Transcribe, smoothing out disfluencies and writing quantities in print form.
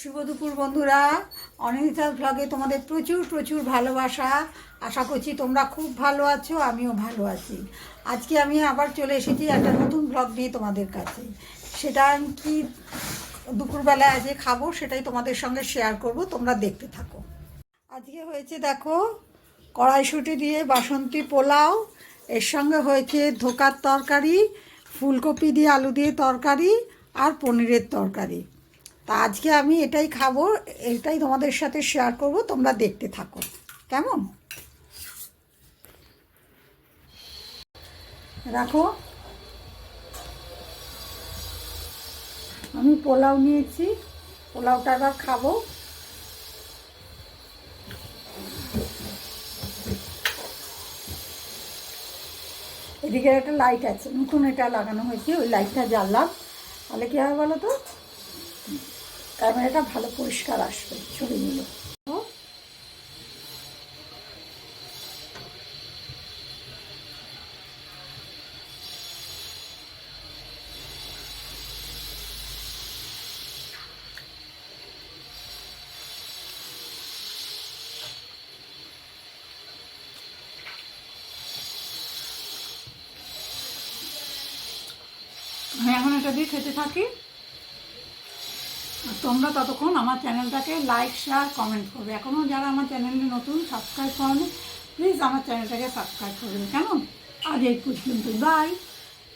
শুভ দুপুর বন্ধুরা, অনিন্দিতাস ব্লগে তোমাদের প্রচুর প্রচুর ভালোবাসা। আশা করছি তোমরা খুব ভালো আছো, আমিও ভালো আছি। আজকে আমি আবার চলে এসেছি একটা নতুন ব্লগ নিয়ে তোমাদের কাছে। সেটা আমি কি দুপুরবেলায় আজকে খাবো সেটাই তোমাদের সঙ্গে শেয়ার করব, তোমরা দেখতে থাকো। আজকে হয়েছে দেখো, কড়াইশুঁটি দিয়ে বাসন্তী পোলাও, এর সঙ্গে হয়েছে ধোকার তরকারি, ফুলকপি দিয়ে আলু দিয়ে তরকারি আর পনিরের তরকারি। তা আজকে আমি এটাই খাবো, এটাই তোমাদের সাথে শেয়ার করব, তোমরা দেখতে থাকো কেমন। রাখো, আমি পোলাও নিয়েছি, পোলাওটা আবার খাবো। এদিকে একটা লাইট আছে, নতুন এটা লাগানো হয়েছে, ওই লাইটটা জ্বাললাম, তাহলে কী হবে বলো তো, ক্যামেরাটা ভালো পরিষ্কার আসবে ছবিগুলো। আমি এখন এটা দিয়ে খেতে থাকি, তোমরা ততক্ষণ আমার চ্যানেলটাকে লাইক শেয়ার কমেন্ট করবে। এখনও যারা আমার চ্যানেলে নতুন সাবস্ক্রাইব করেনি, প্লিজ আমার চ্যানেলটাকে সাবস্ক্রাইব করবে কেমন। আজ এই পর্যন্ত, বাই।